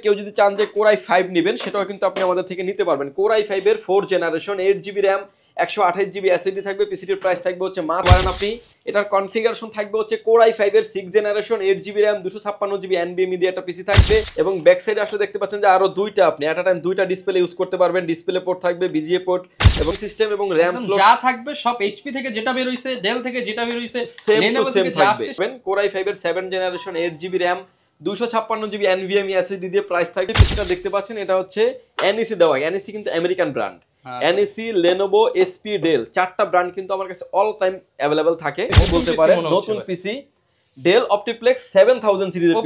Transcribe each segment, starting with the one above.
কেউ যদি চান যে কোর i5 নেবেন সেটাও কিন্তু আপনি আমাদের থেকে নিতে পারবেন। কোর i5 এর 4 generation 8GB RAM 128GB SSD থাকবে। পিসিটির প্রাইস থাকবে হচ্ছে পারেন আপনি। এটার কনফিগারেশন থাকবে হচ্ছে কোর i5 এর 6 generation 8GB RAM 256GB NVMe দিয়ে একটা পিসি থাকবে এবং ব্যাক সাইডে আসলে দেখতে পাচ্ছেন যে আরো দুইটা আপনি এট আ টাইম দুইটা ডিসপ্লে ইউজ করতে পারবেন। ডিসপ্লে পোর্ট থাকবে, বিজিএ পোর্ট এবং সিস্টেম এবং র্যাম স্লট যা থাকবে সব এইচপি থেকে যেটা বের হইছে, ডেল থেকে যেটা বের হইছে, সেম টু লেনোভো সেম থেকে যা থাকবে। আসছে। কোর i5 এর 7 generation 8GB RAM 256GB NVMe SSD দিয়ে প্রাইস থাকবে। পিসিটা দেখতে পাচ্ছেন এটা হচ্ছে এনইসি দেওয়া। এনইসি কিন্তু American brand. NEC, Lenovo, HP, Dell চারটা ব্র্যান্ড কিন্তু আমার কাছে অল টাইম अवेलेबल থাকে বলতে পারেন। নতুন পিসি ডেল অপটিপ্লেক্স 7000 সিরিজের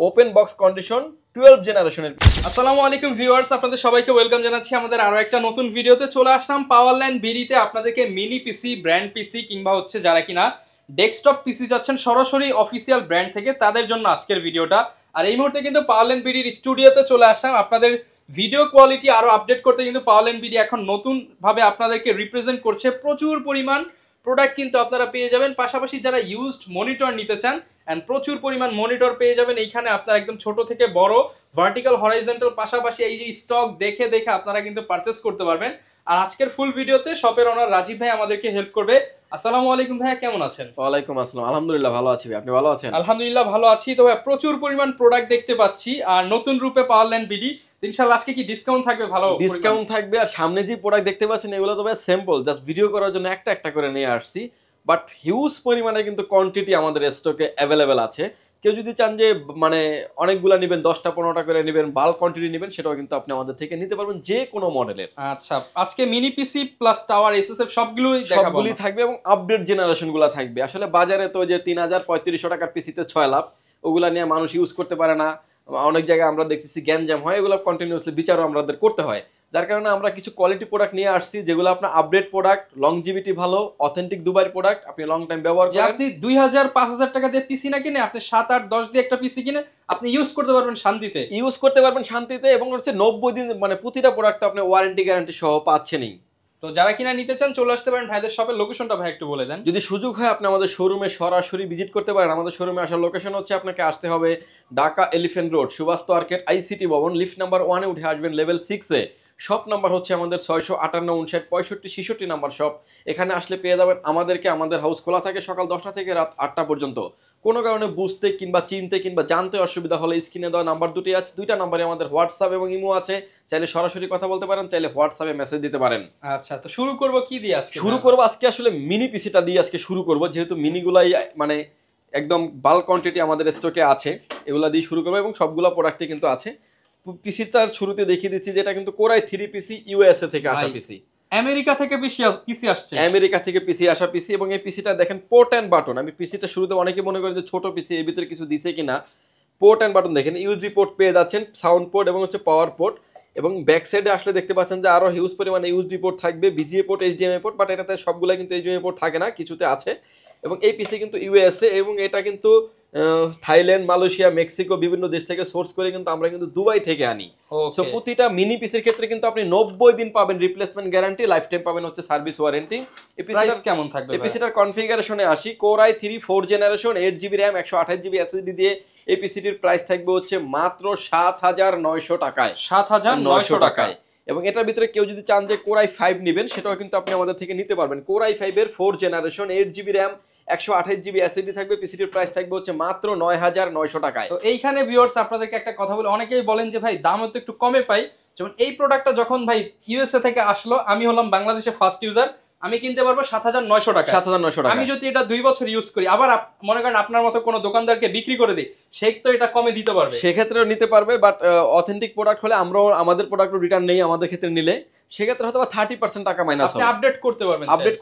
ওপেন বক্স কন্ডিশন 12 জেনারেশনের। আসসালামু আলাইকুম ভিউয়ার্স, আপনাদের সবাইকে ওয়েলকাম জানাচ্ছি আমাদের আরো একটা নতুন ভিডিওতে। চলে আসলাম পাওয়ারল্যান্ড বিডিতে আপনাদেরকে মিনি পিসি, ব্র্যান্ড পিসি কিংবা হচ্ছে যারা কিনা ডেস্কটপ পিসি যাচ্ছেন সরাসরি অফিসিয়াল ব্র্যান্ড থেকে, তাদের জন্য আজকের ভিডিওটা। আর এই মুহূর্তে কিন্তু পাওয়ারল্যান্ড বিডির স্টুডিওতে চলে আসলাম আপনাদের ভিডিও কোয়ালিটি আরো আপডেট করতে। কিন্তু পাওয়ারল্যান্ড বিডি এখন নতুন ভাবে আপনাদেরকে রিপ্রেজেন্ট করছে। প্রচুর পরিমাণ প্রোডাক্ট কিন্তু আপনারা পেয়ে যাবেন। পাশাপাশি যারা ইউজড মনিটর নিতে চান এন্ড প্রচুর পরিমাণ মনিটর পেয়ে যাবেন এইখানে। আপনারা একদম ছোট থেকে বড়, ভার্টিক্যাল, হরাইজন্টাল, পাশাপাশি এই যে স্টক দেখে দেখে আপনারা কিন্তু পারচেস করতে পারবেন। আর আজকের ফুল ভিডিওতে শপের ওনার রাজীব ভাই আমাদেরকে হেল্প করবে। আসসালামু আলাইকুম ভাইয়া, কেমন আছেন? ওয়ালাইকুম আসসালাম, আলহামদুলিল্লাহ ভালো আছি ভাই, আপনি ভালো আছেন? আলহামদুলিল্লাহ ভালো আছি। তো ভাই প্রচুর পরিমাণ প্রোডাক্ট দেখতে পাচ্ছি আর নতুন রূপে পাওয়ারল্যান্ড বিডি। ইনশাআল্লাহ আজকে কি ডিসকাউন্ট থাকবে? ভালো ডিসকাউন্ট থাকবে। আর সামনে যে প্রোডাক্ট দেখতে পাচ্ছেন এগুলো তো ভাই স্যাম্পল, জাস্ট ভিডিও করার জন্য একটা একটা করে নিয়ে আসছি, বাট হিউজ পরিমাণে কিন্তু কোয়ান্টিটি আমাদের স্টকে অ্যাভেলেবেল আছে। কেউ যদি চান যে মানে অনেকগুলো নেবেন, 10টা 15টা করে নেবেন, বাল্ক কোয়ান্টিটি নেবেন, সেটাও কিন্তু আপনি আমাদের থেকে নিতে পারবেন যে কোনো মডেলের। আচ্ছা, আজকে মিনি পিসি প্লাস টাওয়ার এসএসএফ সবগুলোই থাকবে এবং আপডেট জেনারেশনগুলো থাকবে। আসলে বাজারে তো যে 3000-3500 টাকার পিসিতে 6 লাখ ওগুলা নিয়ে মানুষ ইউজ করতে পারে না। অনেক জায়গায় আমরা দেখতেছি গ্যাঞ্জাম হয়, এগুলো কন্টিনিউয়াসলি বিচারও আমাদের করতে হয়। যার কারণে আমরা কিছু কোয়ালিটি প্রোডাক্ট নিয়ে আসছি যেগুলো আপনার আপডেট প্রোডাক্ট, লংজিভিটি ভালো, অথেন্টিক দুবাইয়ের প্রোডাক্ট, আপনি লং টাইম ব্যবহার করেন। আপনি 2000-5000 টাকা দিয়ে পিসি না কিনে আপনি 7-8-10 দিয়ে একটা পিসি কিনে আপনি ইউজ করতে পারবেন শান্তিতে এবং হচ্ছে 90 দিন মানে প্রতিটা প্রোডাক্ট আপনি ওয়ারেন্টি গ্যারান্টি সহ পাচ্ছেনই। তো যারা কিনা নিতে চান চলে আসতে পারেন ভাইদের শপের লোকেশনটা ভাই একটু বলে দেন। যদি সুযোগ হয় আপনি আমাদের শোরুমে সরাসরি ভিজিট করতে পারেন। আমাদের শোরুমে আসার লোকেশন হচ্ছে আপনাকে আসতে হবে Dhaka Elephant Road, Subhash Arcade, ICT Bhaban, lift number 1-এ উঠে আসবেন লেভেল 6-এ। শপ নাম্বার হচ্ছে আমাদের 658-59-65-65 নাম্বার শপ। এখানে আসলে পেয়ে যাবেন আমাদেরকে। আমাদের হাউস খোলা থাকে সকাল 10টা থেকে রাত 8টা পর্যন্ত। কোনো কারণে বুঝতে কিংবা চিনতে কিংবা জানতে অসুবিধা হলে স্ক্রিনে দেওয়া নাম্বার দুটি আছে, দুইটা নাম্বারে আমাদের হোয়াটসঅ্যাপ এবং ইমো আছে। চাইলে সরাসরি কথা বলতে পারেন, চাইলে হোয়াটসঅ্যাপে মেসেজ দিতে পারেন। আচ্ছা, তো শুরু করব কি দিয়ে আজকে? শুরু করব আজকে আসলে মিনি পিসিটা দিয়ে আজকে শুরু করব, যেহেতু মিনিগুলাই মানে একদম বাল্ক কোয়ান্টিটি আমাদের স্টকে আছে, এগুলা দিয়ে শুরু করবো এবং সবগুলো প্রোডাক্টই কিন্তু আছে। পিসিটার শুরুতে দেখিয়ে দিচ্ছি যেটা কিন্তু কোর i3 পিসি, ইউএসএ থেকে আসা পিসি, আমেরিকা থেকে পিসি আসছে, আমেরিকা থেকে পিসি আসা পিসি। এবং এই পিসিটা দেখেন পোর্ট অ্যান্ড বাটন। আমি পিসিটা শুরুতে অনেকে মনে করেন যে ছোট পিসি, এর ভিতরে কিছু দিছে কিনা। পোর্ট অ্যান্ড বাটন দেখেন, ইউএসবি পোর্ট পেয়ে যাচ্ছেন, সাউন্ড পোর্ট এবং হচ্ছে পাওয়ার পোর্ট। এবং ব্যাক সাইডে আসলে দেখতে পাচ্ছেন যে আরো হিউজ পরিমাণে ইউএসবি পোর্ট থাকবে, VGA port, HDMI port, but এটাতে সবগুলো কিন্তু এইচডিএমআই পোর্ট থাকে না, কিছুতে আছে। এবং এই পিসি কিন্তু ইউএসএ এবং এটা কিন্তু থাইল্যান্ড, মালয়েশিয়া, মেক্সিকো বিভিন্ন দেশ থেকে সোর্স করে কিন্তু আমরা কিন্তু দুবাই থেকে আনি। সো প্রতিটা মিনি পিসির ক্ষেত্রে কিন্তু আপনি 90 দিন পাবেন রিপ্লেসমেন্ট গ্যারান্টি, লাইফ টাইম পাবেন হচ্ছে সার্ভিস ওয়ারেন্টি। এই পিসিটার কেমন থাকবে? এই পিসিটার কনফিগারেশনে আসি। Core i3 4 generation 8GB RAM 128GB SSD দিয়ে এই পিসিটির প্রাইস থাকবে হচ্ছে মাত্র 7900 টাকায়। 7900 টাকায়। এবং এটার ভিতরে কেউ যদি চান যে কোর i5 নেবেন সেটাও কিন্তু আপনি আমাদের থেকে নিতে পারবেন। কোর i5 এর 4 generation 8GB RAM 128GB SSD থাকবে। পিসিটির প্রাইস থাকবে হচ্ছে মাত্র 9900 টাকায়। তো এইখানে ভিউয়ার্স আপনাদেরকে একটা কথা বলে, অনেকেই বলেন যে ভাই দাম তো একটু কমে পাই। যেমন এই প্রোডাক্টটা যখন ভাই ইউএসএ থেকে আসলো, আমি হলাম বাংলাদেশে ফার্স্ট ইউজার, আমি কিনতে পারবো 7900 টাকা। 7900 টাকা। আমি যদি এটা 2 বছর ইউজ করি, আবার মনে করেন আপনার মতো কোনো দোকানদারকে বিক্রি করে দিই, সে তো এটা কমে দিতে পারবে, সেক্ষেত্রেও নিতে পারবে। বাট অথেন্টিক প্রোডাক্ট হলে আমরাও আমাদের প্রোডাক্ট রিটার্ন নেই আমাদের ক্ষেত্রে নিলে, সেক্ষেত্রে হয়তো 30% টাকা মাইনাস হবে। আপনি আপডেট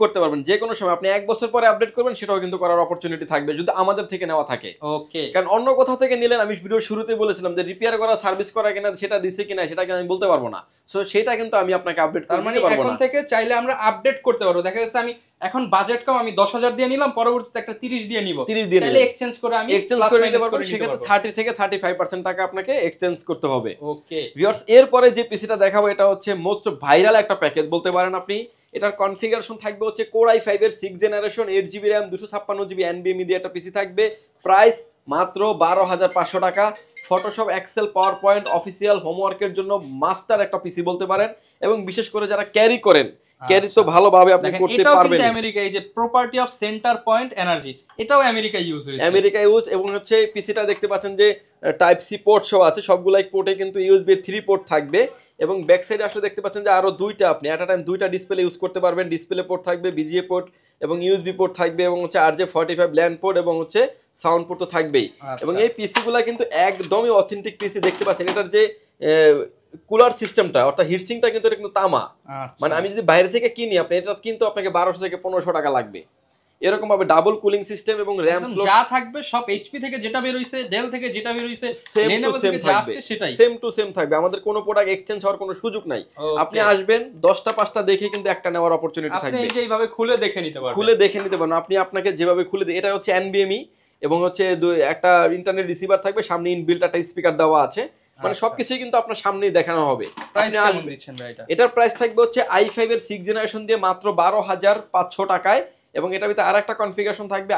করতে পারবেন যে কোনো সময়। আপনি 1 বছর পরে আপডেট করবেন, সেটাও কিন্তু করার অপরচুনিটি থাকবে যদি আমাদের থেকে নেওয়া থাকে। ওকে, কারণ অন্য কোথাও থেকে নিলেন, আমি ভিডিওর শুরুতেই বলেছিলাম যে রিপেয়ার করা, সার্ভিস করা কিনা, সেটা দিছে কিনা সেটা আমি বলতে পারবো না। সো সেটা কিন্তু আমি আপনাকে আপডেট করতে পারবো না। তার মানে এখন থেকে চাইলে আমরা আপডেট করতে পারবো। দেখা যাচ্ছে আমি এখন বাজেট কম, আমি 10000 দিয়ে নিলাম, পরবর্তীতে একটা 30 দিয়ে নিব, 30 দিয়ে চাইলে এক্সচেঞ্জ করে আমি নিতে পারবো। সেক্ষেত্রে 30 থেকে 35% টাকা আপনাকে এক্সচেঞ্জ করতে হবে। ওকে ভিউয়ার্স, এরপরে যে পিসিটা দেখাবো এটা হচ্ছে মোস্ট ভাইরাল একটা প্যাকেজ বলতে পারেন আপনি। এটার কনফিগারেশন থাকবে হচ্ছে কোর i5 এর 6 generation 8GB RAM 256GB NVMe দিয়ে একটা পিসি থাকবে। প্রাইস মাত্র 12,500 টাকা। Photoshop, Excel, PowerPoint, official হোমওয়ার্কের জন্য মাস্টার একটা পিসি বলতে পারেন। এবং বিশেষ করে যারা ক্যারি করেন, ক্যারি তো ভালোভাবে আপনি করতে পারবেন। এটাও আমেরিকা, এই যে property of centre point energy, এটাও আমেরিকায় ইউজ হয়েছে, আমেরিকা ইউজ। এবং হচ্ছে পিসিটা দেখতে পাচ্ছেন যে টাইপ সি পোর্ট সহ আছে, সবগুলাই পোর্টে কিন্তু ইউএসবি 3 পোর্ট থাকবে। এবং ব্যাক সাইডে আসলে দেখতে পাচ্ছেন যে আরো দুইটা আপনি এট আ টাইম দুইটা ডিসপ্লে ইউজ করতে পারবেন। ডিসপ্লে পোর্ট থাকবে, বিজিএ পোর্ট এবং ইউএসবি পোর্ট থাকবে, এবং হচ্ছে RJ45 ল্যান্ড পোর্ট এবং হচ্ছে সাউন্ড পোর্ট তো থাকবেই। এবং এই পিসিগুলা কিন্তু একদমই অথেন্টিক পিসি দেখতে পাচ্ছেন। এটার যে কুলার সিস্টেমটা অর্থাৎ হিটসিংটা কিন্তু এটা কিন্তু তামা। মানে আমি যদি বাইরে থেকে কিনি, আপনি এটা কিন্তু আপনাকে 1200 থেকে 1500 টাকা লাগবে। এরকম ভাবে ডাবল কুলিং সিস্টেম এবং র‍্যাম স্লো যা থাকবে সব এইচপি থেকে যেটা বের হইছে, ডেল থেকে যেটা বের হইছে, সেম টু সেম থাকবে, সেটাই সেম টু সেম থাকবে। আমাদের কোনো প্রোডাক্ট এক্সচেঞ্জ হওয়ার কোনো সুযোগ নাই। আপনি আসবেন 10টা 5টা দেখে কিন্তু একটা নেওয়ার অপরচুনিটি থাকবে। আপনি এইভাবে খুলে দেখে নিতে পারবেন, খুলে দেখে নিতে পারবেন। আপনি আপনাকে যেভাবে খুলে এটা হচ্ছে NVMe এবং হচ্ছে একটা ইন্টারনেট রিসিভার থাকবে, সামনে ইনবিল্ট একটা স্পিকার দেওয়া আছে। মানে সবকিছুই কিন্তু আপনার সামনেই দেখানো হবে। প্রাইস কেমন দিচ্ছেন ভাই এটা? এটার প্রাইস থাকবে হচ্ছে i5 এর 6 জেনারেশন দিয়ে মাত্র 12,500 টাকায়। এবং এটার ভিতরে আরেকটা কনফিগারেশন থাকবে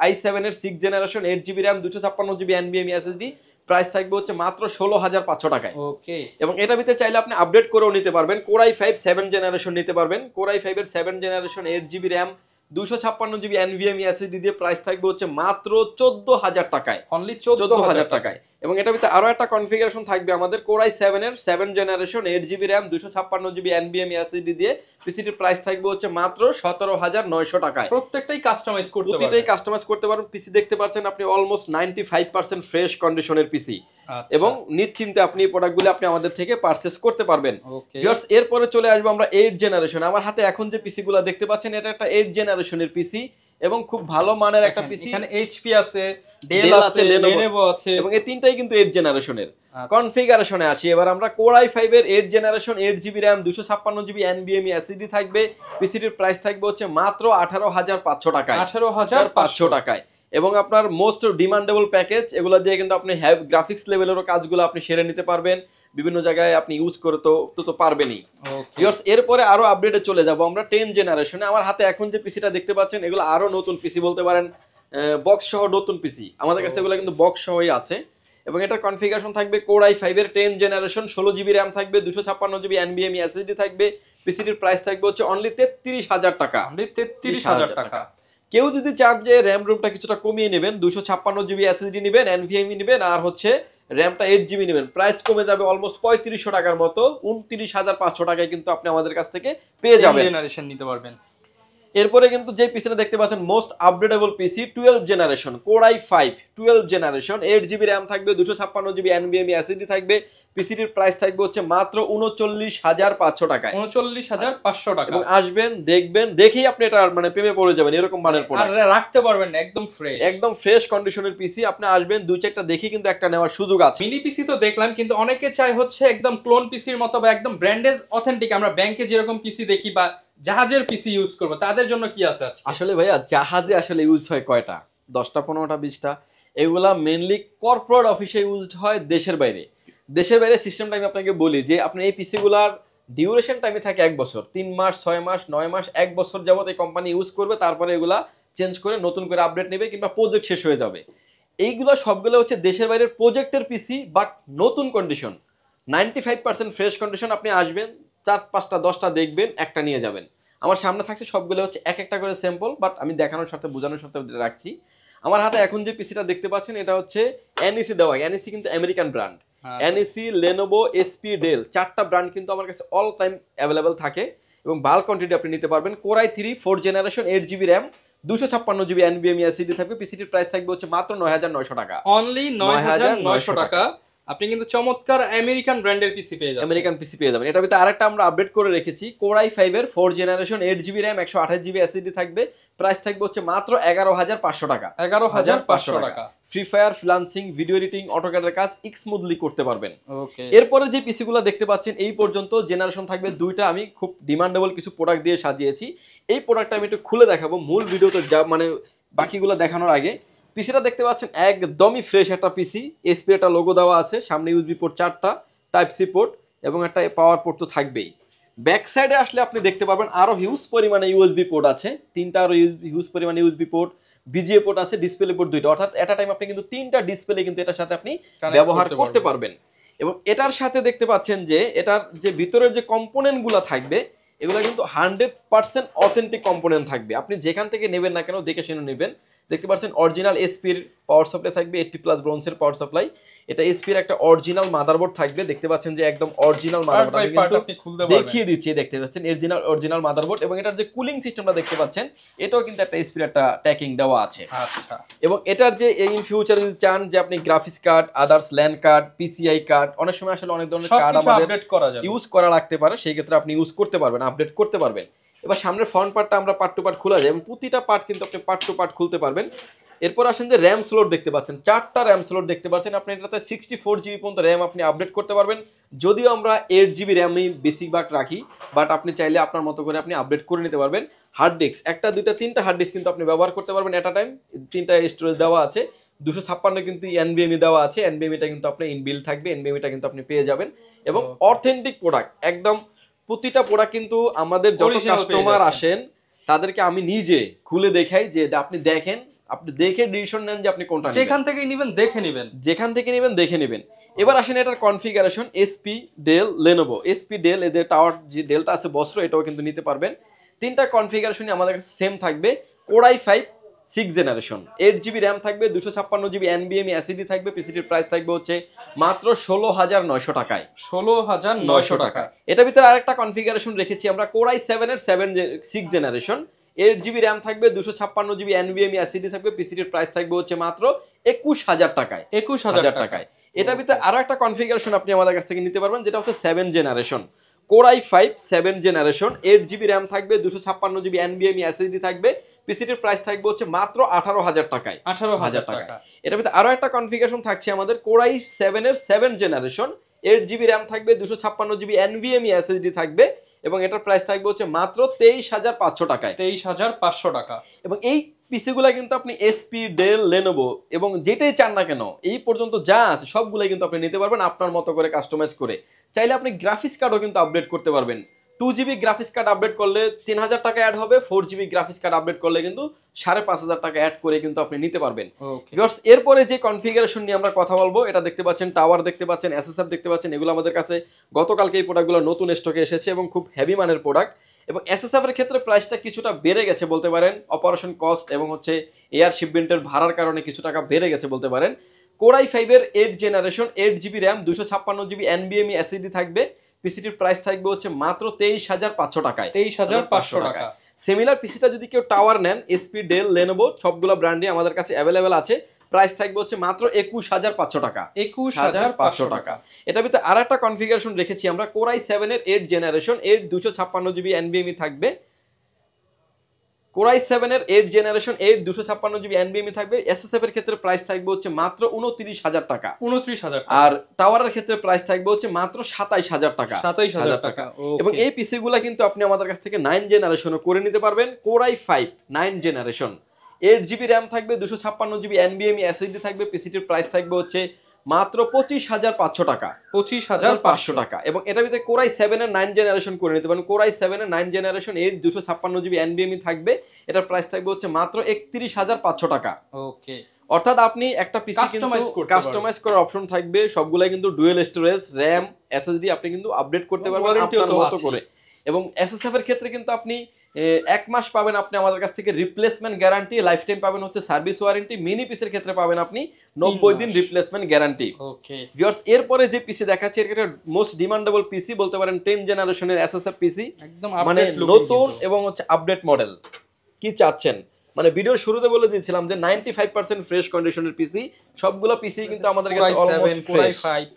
i7 এর 6 generation 8GB RAM 256GB NVMe SSD। Price থাকবে হচ্ছে মাত্র 16,500 টাকায়। ওকে। এবং এটার ভিতরে চাইলে আপনি আপডেট করেও নিতে পারবেন। Core i5 7 জেনারেশন নিতে পারবেন। Core i5 এর 7 generation 8GB RAM 256GB NVMe SSD দিয়ে প্রাইস থাকবে হচ্ছে মাত্র 14,000 টাকায়, অনলি 14,000 টাকায়। এবং এটার ভিতরে আরো একটা কনফিগারেশন থাকবে আমাদের Core i7 এর 7 generation 8GB RAM 256GB NVMe SSD দিয়ে পিসিটির প্রাইস থাকবে হচ্ছে মাত্র 17,900 টাকায়। প্রত্যেকটাই কাস্টমাইজ করতে পারবেন, প্রতিটাই কাস্টমাইজ করতে পারবেন। পিসি দেখতে পাচ্ছেন আপনি অলমোস্ট 95% ফ্রেশ কন্ডিশনের পিসি। এবং নিশ্চিন্তে আপনি এই প্রোডাক্টগুলো আপনি আমাদের থেকে পারচেজ করতে পারবেন। ভিউয়ার্স, এরপরে চলে আসবো আমরা 8 জেনারেশন। আমার হাতে এখন যে পিসিগুলো দেখতে পাচ্ছেন এটা একটা 8 জেনারেশনের পিসি এবং খুব ভালো মানের একটা পিসি। এখানে এইচপি আছে, ডেল আছে, লেনোভো আছে এবং এই তিনটাই কিন্তু 8 জেনারেশনের। কনফিগারেশনে আসি এবার আমরা। Core i5 এর 8 generation 8GB RAM 256GB NVMe SSD থাকবে। পিসিটির প্রাইস থাকবে হচ্ছে মাত্র 18,500 টাকায়, 18,500 টাকায়। এবং আপনার মোস্ট ডিমান্ডেবল প্যাকেজ, এগুলো দিয়ে কিন্তু আপনি গ্রাফিক্স লেভেলেরও কাজগুলো আপনি সেরে নিতে পারবেন। বিভিন্ন জায়গায় আপনি ইউজ করে তো পারবেনই। ভিউয়ার্স, এরপরে আরো আপডেটে চলে যাব আমরা 10 জেনারেশনে। আমার হাতে এখন যে পিসিটা দেখতে পাচ্ছেন এগুলো আরো নতুন পিসি বলতে পারেন, বক্স সহ নতুন পিসি। আমাদের কাছে এগুলো কিন্তু বক্স সহই আছে। এবং এটার কনফিগারেশন থাকবে Core i5 এর 10 জেনারেশন 16GB RAM থাকবে, 256GB NVMe SSD থাকবে। পিসিটির প্রাইস থাকবে হচ্ছে অনলি 33,000 টাকা, অনলি 33,000 টাকা। কেউ যদি চান যে র্যাম রুমটা কিছুটা কমিয়ে নেবেন, 256GB SSD নেবেন, NVMe নেবেন, আর হচ্ছে র্যামটা 8GB নেবেন, প্রাইস কমে যাবে অলমোস্ট 3500 টাকার মতো। 29,500 টাকায় কিন্তু আপনি আমাদের কাছ থেকে পেয়ে যাবেন, জেনারেশন নিতে পারবেন। এরপরে কিন্তু যে পিসিটা দেখতে পাচ্ছেন মোস্ট আপডেটেবল পিসি 12 generation Core i5 12 generation 8GB RAM থাকবে, 256GB NVMe SSD থাকবে। পিসিটির প্রাইস থাকবে হচ্ছে মাত্র 39,500 টাকায়, 39,500 টাকা। এবং আসবেন, দেখবেন, দেখেই আপনি এটা মানে প্রেমে পড়ে যাবেন। এরকম মানের প্রোডাক্ট আর রাখতে পারবেন একদম ফ্রেশ কন্ডিশনের পিসি। আপনি আসবেন, দুই চারটা দেখে কিন্তু একটা নেওয়ার সুযোগ আছে। মিনি পিসি তো দেখলাম, কিন্তু অনেকে চায় হচ্ছে একদম ক্লোন পিসির মতো বা একদম ব্র্যান্ডের অথেন্টিক, আমরা ব্যাংকে যেরকম পিসি দেখি বা জাহাজের পিসি ইউজ করব, তাদের জন্য কি আছে আজকে? আসলে ভাইয়া জাহাজে আসলে ইউজ হয় কয়টা? 10টা 15টা 20টা। এগুলা মেইনলি কর্পোরেট অফিসে ইউজড হয় দেশের বাইরে। দেশের বাইরে সিস্টেমটা আমি আপনাকে বলি যে আপনি এই পিসিগুলার ডিউরেশন টাইমে থাকে 1 বছর, 3 মাস, 6 মাস, 9 মাস, 1 বছর যাবত এই কোম্পানি ইউজ করবে। তারপরে এগুলা চেঞ্জ করে নতুন করে আপডেট নেবে কিংবা প্রজেক্ট শেষ হয়ে যাবে। এইগুলো সবগুলো হচ্ছে দেশের বাইরের প্রজেক্টের পিসি, বাট নতুন কন্ডিশন, 95% ফ্রেশ কন্ডিশন। আপনি আসবেন, 4, 5টা 10টা দেখবেন, একটা নিয়ে যাবেন। আমার সামনে থাকছে সবগুলো হচ্ছে এক একটা করে স্যাম্পল, বাট আমি দেখানোর সাথে বোঝানোর সাথে রাখছি। আমার হাতে এখন যে পিসিটা দেখতে পাচ্ছেন এটা হচ্ছে NEC দেওয়া। NEC কিন্তু American brand. NEC, Lenovo, HP, Dell 4টা ব্র্যান্ড কিন্তু আমার কাছে অল টাইম অ্যাভেলেবেল থাকে এবং বাল্ক কোয়ান্টিটি আপনি নিতে পারবেন। Core i3 4 generation 8GB RAM 256GB NVMe SSD থাকবে। পিসিটির প্রাইস থাকবে হচ্ছে মাত্র 9,900 টাকা, অনলি 9,900 টাকা। আপনি কিন্তু চমৎকার আমেরিকান ব্র্যান্ডের পিসি পেয়ে যাবেন, আমেরিকান পিসি পেয়ে যাবেন। এটার ভিতরে আরেকটা আমরা আপডেট করে রেখেছি Core i5 এর 4 generation 8GB RAM 128GB SSD থাকবে। প্রাইস থাকবে হচ্ছে মাত্র 11,500 টাকা, 11,500 টাকা। Free fire, freelancing, video editing, অটোক্যাডের কাজ স্মুথলি করতে পারবেন। ওকে। এরপরে যে পিসিগুলো দেখতে পাচ্ছেন এই পর্যন্ত জেনারেশন থাকবে দুইটা। আমি খুব ডিমান্ডেবল কিছু প্রোডাক্ট দিয়ে সাজিয়েছি। এই প্রোডাক্টটা আমি একটু খুলে দেখাবো মূল ভিডিওতে, যা মানে বাকিগুলো দেখানোর আগে। পিসিটা দেখতে পাচ্ছেন একদমই ফ্রেশ একটা পিসি। এসপি একটা লোগো দেওয়া আছে, সামনে ইউএসবি পোর্ট 4টা, টাইপ সি পোর্ট এবং একটা পাওয়ার পোর্ট তো থাকবেই। ব্যাক সাইডে আসলে আপনি দেখতে পাবেন আরো হিউজ পরিমাণে ইউএসবি পোর্ট আছে, 3টা আরো হিউজ পরিমাণে ইউএসবি পোর্ট। বিজিএ পোর্ট আছে, ডিসপ্লে পোর্ট দুইটা, অর্থাৎ এট আ টাইম আপনি কিন্তু 3টা ডিসপ্লে কিন্তু এটার সাথে আপনি Connect ব্যবহার করতে করতে পারবেন। এবং এটার সাথে দেখতে পাচ্ছেন যে এটার যে ভিতরের যে কম্পোনেন্টগুলো থাকবে এগুলো কিন্তু 100% অথেন্টিক কম্পোনেন্ট থাকবে। আপনি যেখান থেকে নেবেন না কেন দেখে শুনে নেবেন। দেখতে পাচ্ছেন অরিজিনাল এসপির পাওয়ার সাপ্লাই থাকবে, 80+ ব্রোঞ্জের পাওয়ার সাপ্লাই। এটা এসপির একটা অরিজিনাল মাদারবোর্ড থাকবে, দেখতে পাচ্ছেন যে একদম অরিজিনাল মাদারবোর্ড। আমি কিন্তু দেখিয়ে দিচ্ছি, দেখতে পাচ্ছেন অরিজিনাল মাদারবোর্ড। এবং এটার যে কুলিং সিস্টেমটা দেখতে পাচ্ছেন এটাও কিন্তু একটা এসপির একটা ট্যাকিং দেওয়া আছে। আচ্ছা, এবং এটার যে ইন ফিউচার যদি চান যে আপনি graphics card, others land card, PCI card, অনেক সময় আসলে অনেক ধরনের কার্ড আমাদের আপডেট করা যাবে, ইউজ করা লাগতে পারে, সেই ক্ষেত্রে আপনি ইউজ করতে পারবেন, আপডেট করতে পারবেন। এবার সামনের ফ্রন্ট পার্টটা আমরা পার্ট টু পার্ট খোলা যায় এবং প্রতিটা পার্ট কিন্তু আপনি পার্ট টু পার্ট খুলতে পারবেন। এরপর আসেন যে র্যাম স্লট দেখতে পাচ্ছেন, 4টা র্যাম স্লট দেখতে পাচ্ছেন। আপনি এটাতে 64 জিবি পর্যন্ত র্যাম আপনি আপডেট করতে পারবেন। যদিও আমরা 8 জিবি র্যামই বেশিরভাগ রাখি, বাট আপনি চাইলে আপনার মতো করে আপনি আপডেট করে নিতে পারবেন। হার্ড ডিস্ক, একটা দুইটা তিনটা হার্ড ডিস্ক কিন্তু আপনি ব্যবহার করতে পারবেন এট আ টাইম। 3টা স্টোরেজ দেওয়া আছে, 256 কিন্তু এনবিএমই দেওয়া আছে। এনবিএমিটা কিন্তু আপনার ইনবিল্ড থাকবে, এনবিএমিটা কিন্তু আপনি পেয়ে যাবেন। এবং অথেন্টিক প্রোডাক্ট, একদম প্রতিটা প্রোডাক্ট কিন্তু আমাদের যত কাস্টমার আসেন তাদেরকে আমি নিজে খুলে দেখাই যে আপনি দেখেন, আপনি দেখে ডিসিশন নেন যে আপনি কোনটা নেবেন, যেখান থেকে নেবেন দেখে নেবেন, যেখান থেকে নেবেন দেখে নেবেন। এবার আসেন এটার configuration, HP, Dell, Lenovo. HP, Dell, এদের টাওয়ার যে ডেলটা আছে বস্ত্র, এটাও কিন্তু নিতে পারবেন। 3টা কনফিগারেশনই আমাদের কাছে সেম থাকবে। Core i5 6th generation, 8 GB RAM থাকবে, 256 জিবি এনবিএমই এসএসডি থাকবে। পিসিটির প্রাইস থাকবে হচ্ছে মাত্র 16,900 টাকায়, 16,900 টাকা। এটার ভিতরে আরেকটা কনফিগারেশন রেখেছি আমরা, Core i7 এর 6th জেনারেশন, 8 জিবি র্যাম থাকবে, 256 জিবি এনবিএমই এসএসডি থাকবে। পিসিটির প্রাইস থাকবে হচ্ছে মাত্র 21,000 টাকায়, 21,000 টাকায়। এটার ভিতরে আরো একটা কনফিগারেশন আপনি আমাদের কাছ থেকে নিতে পারবেন, যেটা হচ্ছে 7th generation, Core i5 7th generation, 8 GB RAM থাকবে, 256 জিবি এনবিএমই এসএসডি থাকবে। পিসিটির প্রাইস থাকবে হচ্ছে মাত্র 18,000 টাকায়, 18,000 টাকা। এটার ভিতরে আরো একটা কনফিগারেশন থাকছে আমাদের, Core i7 এর 7th জেনারেশন, 8 জিবি র্যাম থাকবে, 256 জিবি এনভিএমই এসএসডি থাকবে। এবং এটার প্রাইস থাকবে হচ্ছে মাত্র 23,500 টাকায়, 23,500 টাকা। এবং এই পিসিগুলা কিন্তু আপনি এসপি, ডেল, লেনোভো এবং যেটাই চান না কেন এই পর্যন্ত যা আছে সবগুলাই কিন্তু আপনি নিতে পারবেন আপনার মতো করে কাস্টমাইজ করে। চাইলে আপনি গ্রাফিক্স কার্ডও কিন্তু আপডেট করতে পারবেন। 2 জিবি গ্রাফিক্স কার্ড আপডেট করলে 3,000 টাকা অ্যাড হবে, 4 জিবি গ্রাফিক্স কার্ড আপডেট করলে কিন্তু 5,500 টাকা অ্যাড করে কিন্তু আপনি নিতে পারবেন। এরপরে যে কনফিগারেশন নিয়ে আমরা কথা বলবো, এটা দেখতে পাচ্ছেন টাওয়ার দেখতে পাচ্ছেন, এসএসএফ দেখতে পাচ্ছেন, এগুলো আমাদের কাছে গতকালকে এই প্রোডাক্টগুলো নতুন স্টকে এসেছে এবং খুব হেভি মানের প্রোডাক্ট। এবং এসএসএফ এর ক্ষেত্রে প্রাইসটা কিছুটা বেড়ে গেছে বলতে পারেন, অপারেশন কস্ট এবং হচ্ছে এয়ার শিপমেন্টের ভাড়ার কারণে কিছু টাকা বেড়ে গেছে বলতে পারেন। Core i5 এর 8 জেনারেশন, 8 জিবি র্যাম, 256 জিবি এনবিএমই এসএসডি থাকবে। পিসিটির প্রাইস থাকবে হচ্ছে মাত্র 23,500 টাকায়, 23,500 টাকা। সিমিলার পিসিটা যদি কেউ টাওয়ার নেন, এসপি, ডেল, লেনোভো সবগুলো ব্র্যান্ডই আমাদের কাছে অ্যাভেলেবেল আছে। প্রাইস থাকবে হচ্ছে মাত্র 21,500 টাকা, 21,500 টাকা। এটার ভিতরে আর একটা কনফিগারেশন রেখেছি আমরা, Core i7 এর 8 জেনারেশন, 8 256 জিবি এনবিএমই থাকবে। Core i7 এর 8 জেনারেশন, 8 256 জিবি এনবিএমই থাকবে। এসএসএফ এর ক্ষেত্রে প্রাইস থাকবে হচ্ছে মাত্র 29,000 টাকা, 29,000 টাকা। আর টাওয়ারের ক্ষেত্রে প্রাইস থাকবে হচ্ছে মাত্র 27,000 টাকা, 27,000 টাকা। এবং এই পিসিগুলো কিন্তু আপনি আমাদের কাছ থেকে 9 জেনারেশনও করে নিতে পারবেন। Core i5 9 generation, 8 GB RAM থাকবে, 256 জিবি এনবিএমই এসএসডি থাকবে। পিসিটির প্রাইস থাকবে হচ্ছে মাত্র 25,500 টাকা, 25,500 টাকা। এবং এটার ভিতরে Core i7 এর 9 জেনারেশন করে নিতে পারেন। Core i7 এর 9 জেনারেশন, 8 256 জিবি এনবিএমই থাকবে। এটার প্রাইস থাকবে হচ্ছে মাত্র 31,500 টাকা। ওকে, অর্থাৎ আপনি একটা পিসি কিন্তু কাস্টমাইজ করার অপশন থাকবে, সবগুলাই কিন্তু ডুয়েল স্টোরেজ, র‍্যাম, এসএসডি আপনি কিন্তু আপডেট করতে পারবেন আপনার মতো করে। এবং এসএসএফ এর ক্ষেত্রে কিন্তু আপনি 1 মাস পাবেন আপনি আমাদের কাছ থেকে রিপ্লেসমেন্ট গ্যারান্টি, লাইফ টাইম পাবেন হচ্ছে সার্ভিস ওয়ারেন্টি। মিনি পিসির ক্ষেত্রে পাবেন আপনি 90 দিন রিপ্লেসমেন্ট গ্যারান্টি। ওকে ভিউয়ার্স, এরপরে যে পিসি দেখাচ্ছি এটা মোস্ট ডিমান্ডেবল পিসি বলতে পারেন, 10 জেনারেশনের এসএসএফ পিসি, একদম মানে নতুন এবং হচ্ছে আপডেট মডেল। কি চাচ্ছেন, মানে ভিডিওর শুরুতে বলে দিয়েছিলাম যে 95% ফ্রেশ কন্ডিশনের পিসি, সবগুলো পিসি কিন্তু আমাদের কাছে অলমোস্ট ফ্রেশ।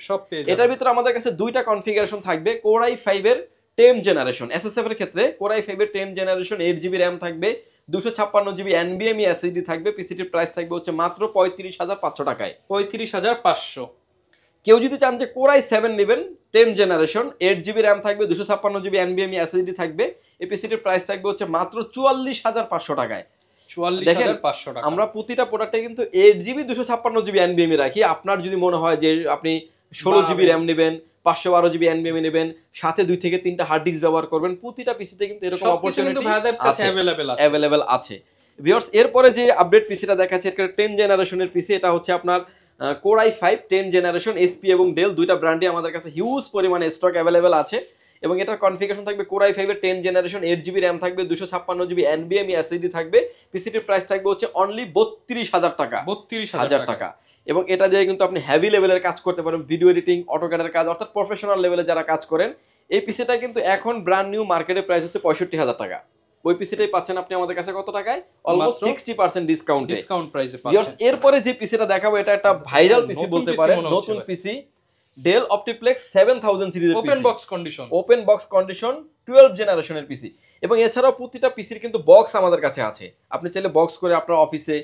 সব পেয়ে যাবেন। এটার ভিতরে আমাদের কাছে দুইটা কনফিগারেশন থাকবে। Core i5 এর 10 জেনারেশন, এসএসএফ এর ক্ষেত্রে Core i5 এর 10 জেনারেশন, 8 জিবি র্যাম থাকবে, 256 জিবি এনবিএমই এসএসডি থাকবে। পিসিটির প্রাইস থাকবে হচ্ছে মাত্র 35,500 টাকায়, 35,500। কেউ যদি চান যে Core i7 নেবেন 10 জেনারেশন, 8 জিবি র্যাম থাকবে, 256 জিবি এনবিএমই এসএসডি থাকবে, এই পিসিটির প্রাইস থাকবে হচ্ছে মাত্র 44,500 টাকায়। 44,500 টাকা। আমরা প্রতিটা প্রোডাক্টে কিন্তু 8 জিবি 256 জিবি এনবিএমই রাখি। আপনার যদি মনে হয় যে আপনি 16 জিবি র্যাম নেবেন, 512 জিবি এনবিএমই নেবেন, সাথে 2 থেকে 3টা হার্ড ডিস্ক ব্যবহার করবেন, প্রতিটা পিসিতে কিন্তু এরকম অপরচুনিটি অ্যাভেলেবেল আছে। ভিউয়ার্স এরপরে যে আপডেট পিসিটা দেখাচ্ছে এটা 10 জেনারেশনের পিসি, এটা হচ্ছে আপনার কোর i5 10 জেনারেশন। এসপি এবং ডেল দুইটা ব্র্যান্ডে আমাদের কাছে হিউজ পরিমাণে স্টক অ্যাভেলেবেল আছে এবং এটার কনফিগারেশন থাকবে কোর i5 এর 10 জেনারেশন, 8GB র্যাম থাকবে, 256GB NVMe SSD থাকবে। পিসিটির প্রাইস থাকবে হচ্ছে অনলি 32,000 টাকা, 32,000 টাকা। এবং এটা দিয়ে কিন্তু আপনি হেভি লেভেলের কাজ করতে পারেন, ভিডিও এডিটিং, অটোক্যাডের কাজ, অর্থাৎ প্রফেশনাল লেভেলে যারা কাজ করেন। এই পিসিটা কিন্তু এখন ব্র্যান্ড নিউ মার্কেটে প্রাইস হচ্ছে 65,000 টাকা। ওই পিসিটাই পাচ্ছেন আপনি আমাদের কাছে কত টাকায়? অলমোস্ট 60% ডিসকাউন্ট প্রাইসে পাচ্ছেন। এরপরে যে পিসিটা দেখাবো এটা একটা ভাইরাল পিসি বলতে পারেন, নতুন পিসি, ডেল অপটিপ্লেক্স 7000 সিরিজের ওপেন বক্স কন্ডিশন 12 জেনারেশনের পিসি। এবং এছাড়াও প্রতিটা পিসির কিন্তু বক্স আমাদের কাছে আছে, আপনি চাইলে বক্স করে আপনার অফিসে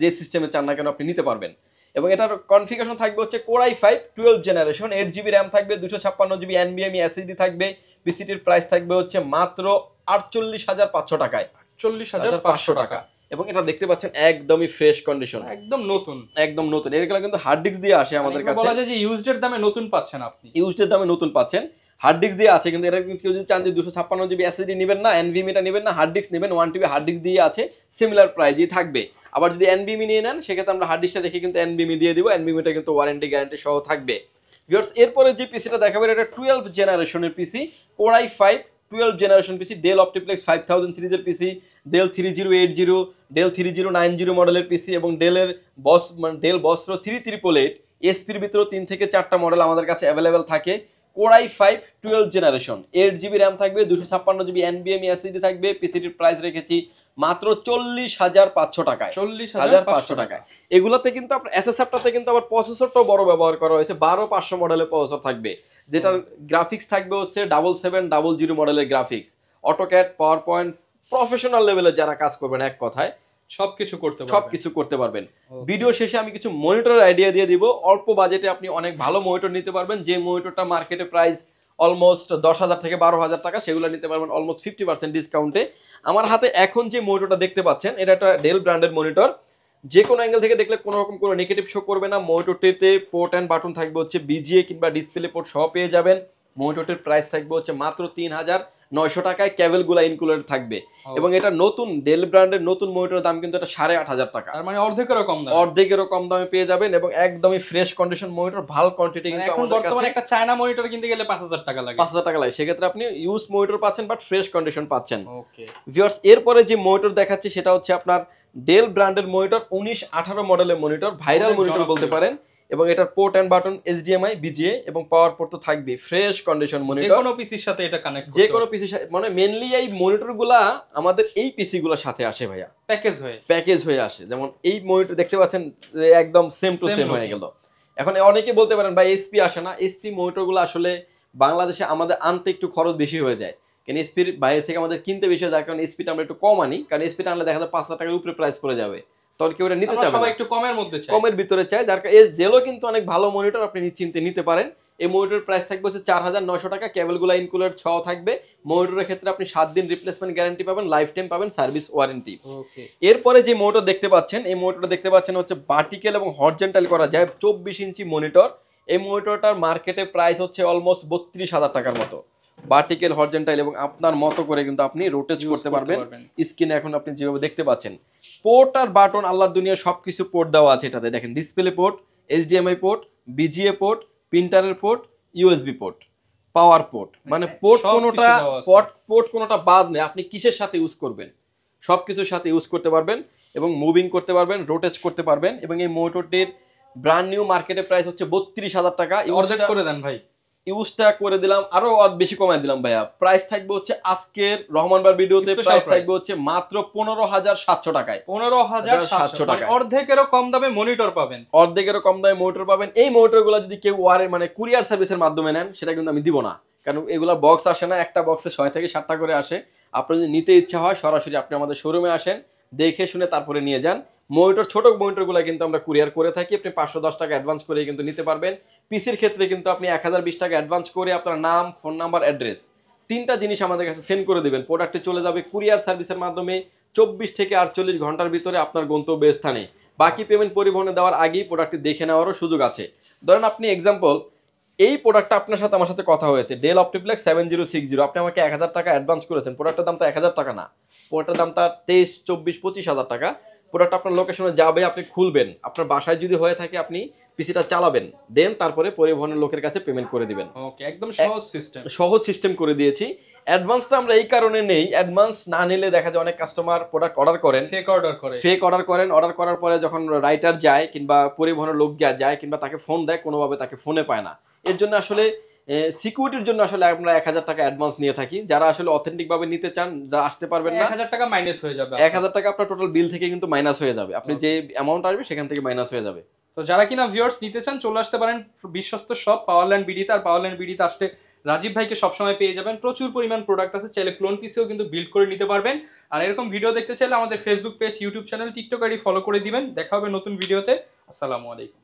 যে সিস্টেমে চান না কেন আপনি নিতে পারবেন। এবং এটার কনফিগারেশন থাকবে হচ্ছে core i5 12 generation, 8GB RAM থাকবে, 256GB NVMe SSD থাকবে। পিসিটির প্রাইস থাকবে হচ্ছে মাত্র 48,500 টাকায়, 48,500 টাকা। এবং এটা দেখতে পাচ্ছেন একদমই ফ্রেশ কন্ডিশন, একদম নতুন। এগুলো কিন্তু হার্ড ডিস্ক দিয়ে আসে আমাদের কাছে, বলা যায় যে ইউজড এর দামে নতুন পাচ্ছেন আপনি, হার্ড ডিস্ক দিয়ে আছে। কিন্তু এটা কেউ যদি চান যে 256GB SSD নেবেন না, NVMe টা নেবেন না, হার্ড ডিস্ক নেবেন, 1TB হার্ড ডিস্ক দিয়ে আছে, সিমিলার প্রাইজই থাকবে। আবার যদি NVMe নিয়ে নেন সেক্ষেত্রে আমরা হার্ড ডিস্কটা রেখে কিন্তু NVMe দিয়ে দিব, NVMe টা কিন্তু ওয়ারেন্টি গ্যারান্টি সহ থাকবে। ভিউয়ার্স এরপরে যে পিসিটা দেখাবেন এটা 12 জেনারেশনের PC, core i5 12 generation PC, Dell OptiPlex 5000 সিরিজের পিসি, ডেল 3080, ডেল 3090 মডেলের পিসি এবং ডেল বসরো 3388। এসপির ভিতরেও 3 থেকে 4টা মডেল আমাদের কাছে অ্যাভেলেবেল থাকে। Core i5 12 generation, 8GB RAM থাকবে, 256GB NVMe SSD থাকবে। পিসিটির প্রাইস রেখেছি মাত্র 40,500 টাকায়, 40,500 টাকায়। এগুলোতে কিন্তু আপনার এসএসআরটাতে কিন্তু আবার প্রসেসরটাও বড় ব্যবহার করা হয়েছে, 12500 মডেলের প্রসেসর থাকবে, যেটার গ্রাফিক্স থাকবে হচ্ছে 7700 মডেলের graphics. AutoCAD, power point, professional লেভেলে যারা কাজ করবেন এক কথায় সবকিছু করতে পারবেন। ভিডিও শেষে আমি কিছু মনিটরের আইডিয়া দিয়ে দিব, অল্প বাজেটে আপনি অনেক ভালো মনিটর নিতে পারবেন। যে মনিটরটা মার্কেটে প্রাইস অলমোস্ট 10,000 থেকে 12,000 টাকা, সেগুলো নিতে পারবেন অলমোস্ট 50% ডিসকাউন্টে। আমার হাতে এখন যে মনিটরটা দেখতে পাচ্ছেন এটা একটা ডেল ব্র্যান্ডের মনিটর, যে কোনো অ্যাঙ্গেল থেকে দেখলে কোনো রকম কোনো নেগেটিভ শো করবে না। মনিটরটিতে পোর্ট অ্যান্ড বাটন থাকবে হচ্ছে বিজিএ কিংবা ডিসপ্লে পোর্ট সহ পেয়ে যাবেন। মনিটরটির প্রাইস থাকবে হচ্ছে মাত্র 3,900 টাকায়, কেবলগুলো ইনক্লুডেড থাকবে। এবং এটা নতুন ডেল ব্র্যান্ডের নতুন মনিটরের দাম কিন্তু এটা 8,500 টাকা, তার মানে অর্ধেকেরও কম দামে পেয়ে যাবেন। এবং একদমই ফ্রেশ কন্ডিশন মনিটর, ভালো কোয়ান্টিটি কিন্তু এখন বর্তমানে একটা চায়না মনিটর কিনতে গেলে 5,000 টাকা লাগে, 5,000 টাকা লাগে। সেক্ষেত্রে আপনি ইউজ মনিটর পাচ্ছেন বাট ফ্রেশ কন্ডিশন পাচ্ছেন। ওকে ভিউয়ার্স এরপরে যে মনিটর দেখাচ্ছি সেটা হচ্ছে আপনার ডেল ব্র্যান্ডের মনিটর, 1918 মডেলের মনিটর, ভাইরাল মনিটর বলতে পারেন। এবং এটার port and button HDMI, BGA এবং পাওয়ার পোর্ট তো থাকবে। ফ্রেশ কন্ডিশন মনিটর, যে কোনো পিসির সাথে এটা কানেক্ট, যে কোনো পিসির সাথে, মানে মেইনলি এই মনিটরগুলা আমাদের এই পিসিগুলোর সাথে আসে ভাইয়া, প্যাকেজ হয়ে আসে। যেমন এই মনিটর দেখতে পাচ্ছেন একদম সেম টু সেম হয়ে গেল। এখন অনেকে বলতে পারেন ভাই এসপি আসে না, এসপি মনিটরগুলো আসলে বাংলাদেশে আমাদের আনতে একটু খরচ বেশি হয়ে যায়, কারণ এসপির বাইরে থেকে আমাদের কিনতে বেশি হয়, যার কারণে এসপিটা আমরা একটু কম আনি, কারণ এসপিটা আনলে দেখা যায় 5,000 টাকার উপরে প্রাইস পড়ে যাবে, তখন কেউ এটা নিতে চাবে না, সবাই একটু কমের মধ্যে চায়, কমের ভিতরে চায়। যার কারণে ডেলও কিন্তু অনেক ভালো মনিটর, আপনি নিশ্চিন্তে নিতে পারেন। এই মনিটরের প্রাইস থাকবে হচ্ছে 4,900 টাকা, কেবলগুলো ইনক্লুডেড সহ থাকবে। মনিটরের ক্ষেত্রে আপনি 7 দিন রিপ্লেসমেন্ট গ্যারান্টি পাবেন, লাইফ টাইম পাবেন সার্ভিস ওয়ারেন্টি। এরপরে যে মনিটর দেখতে পাচ্ছেন, এই মনিটরটা দেখতে পাচ্ছেন হচ্ছে ভার্টিক্যাল এবং হরিজন্টাল করা যায় 24 ইঞ্চি মনিটর। এই মনিটরটার মার্কেটে প্রাইস হচ্ছে অলমোস্ট 32,000 টাকার মতো, ভার্টিক্যাল, হরিজন্টাল এবং আপনার মতো করে কিন্তু আপনি রোটেট করতে পারবেন। স্ক্রিনে এখন আপনি যেভাবে দেখতে পাচ্ছেন, পোর্ট আর বাটন আল্লাহর দুনিয়া সবকিছু পোর্ট দেওয়া আছে এটাতে। দেখেন display port, HDMI port, BGA port, প্রিন্টারের port, USB port, power port, মানে পোর্ট কোনোটা বাদ নেই। আপনি কিসের সাথে ইউজ করবেন, সবকিছুর সাথে ইউজ করতে পারবেন এবং মুভিং করতে পারবেন, রোটেট করতে পারবেন। এবং এই মনিটরটির ব্র্যান্ড নিউ মার্কেটে প্রাইস হচ্ছে 32,000 টাকা। অর্ধেক করে দেন ভাই, ইউজটা করে দিলাম, আরো বেশি কমায় দিলাম ভাইয়া। প্রাইস থাকবে হচ্ছে আজকের রহমানবার ভিডিওতে প্রাইস থাকবে হচ্ছে মাত্র 15,700 টাকায়, 15,700 টাকা, অর্ধেকেরও কম দামে মনিটর পাবেন, এই মনিটরগুলো যদি কেউ মানে কুরিয়ার সার্ভিসের মাধ্যমে নেন সেটা কিন্তু আমি দিব না, কারণ এগুলা বক্স আসে না, একটা বক্সে 6 থেকে 7টা করে আসে। আপনার যদি নিতে ইচ্ছা হয় সরাসরি আপনি আমাদের শোরুমে আসেন, দেখে শুনে তারপরে নিয়ে যান। মনিটর, ছোট মনিটরগুলো কিন্তু আমরা কুরিয়ার করে থাকি, আপনি 510 টাকা অ্যাডভান্স করে কিন্তু নিতে পারবেন। পিসির ক্ষেত্রে কিন্তু আপনি 1020 টাকা অ্যাডভান্স করে আপনার নাম, ফোন নাম্বার, অ্যাড্রেস 3টা জিনিস আমাদের কাছে সেন্ড করে দেবেন। প্রোডাক্টে চলে যাবে কুরিয়ার সার্ভিসের মাধ্যমে 24 থেকে 48 ঘন্টার ভিতরে আপনার গন্তব্য স্থানে। বাকি পেমেন্ট পরিবহনে দেওয়ার আগেই প্রোডাক্টটি দেখে নেওয়ারও সুযোগ আছে। ধরেন আপনি এক্সাম্পল, এই প্রোডাক্টটা আপনার সাথে আমার সাথে কথা হয়েছে, ডেল অপটিপ্লেক্স 7060, আপনি আমাকে 1000 টাকা অ্যাডভান্স করেছেন, প্রোডাক্টের দাম তো 1000 টাকা না, প্রোডাক্টের দাম তার 23-24-25 হাজার টাকা। প্রোডাক্ট আপনার লোকেশনে যাবে, আপনি খুলবেন, আপনার বাসায় যদি হয়ে থাকে আপনি পিসিটা চালাবেন, দেন তারপরে পরিবহনের লোকের কাছে পেমেন্ট করে দিবেন। ওকে, একদম সহজ সিস্টেম। সহজ সিস্টেম করে দিয়েছি। অ্যাডভান্সটা আমরা এই কারণে নেই, অ্যাডভান্স না নিলে দেখা যায় অনেক কাস্টমার প্রোডাক্ট অর্ডার করেন, ফেক অর্ডার করে, ফেক অর্ডার করেন, অর্ডার করার পরে যখন রাইটার যায় কিংবা পরিবহনের লোক যায় কিংবা তাকে ফোন দেয়, কোনোভাবে তাকে ফোনে পায় না। এর জন্য আসলে সিকিউরিটির জন্য আসলে আমরা 1000 টাকা অ্যাডভান্স নিয়ে থাকি। যারা আসলে অথেন্টিক ভাবে নিতে চান, যারা আসতে পারবেন না, 1000 টাকা মাইনাস হয়ে যাবে। 1000 টাকা আপনার টোটাল বিল থেকে কিন্তু মাইনাস হয়ে যাবে, আপনি যে অ্যামাউন্ট আসবে সেখান থেকে মাইনাস হয়ে যাবে। তো যারা কিনা ভিউয়ার্স নিতে চান চলে আসতে পারেন বিশ্বস্ত শপ পাওয়ারল্যান্ড বিডিতে। আর পাওয়ারল্যান্ড বিডিতে আসলে রাজীব ভাইকে সবসময় পেয়ে যাবেন, প্রচুর পরিমাণ প্রোডাক্ট আছে, চাইলে ক্লোন পিসিও কিন্তু বিল্ড করে নিতে পারবেন। আর এরকম ভিডিও দেখতে চাইলে আমাদের Facebook page, YouTube channel, TikTok ID follow করে দিবেন। দেখা হবে নতুন ভিডিওতে। আসসালামু আলাইকুম।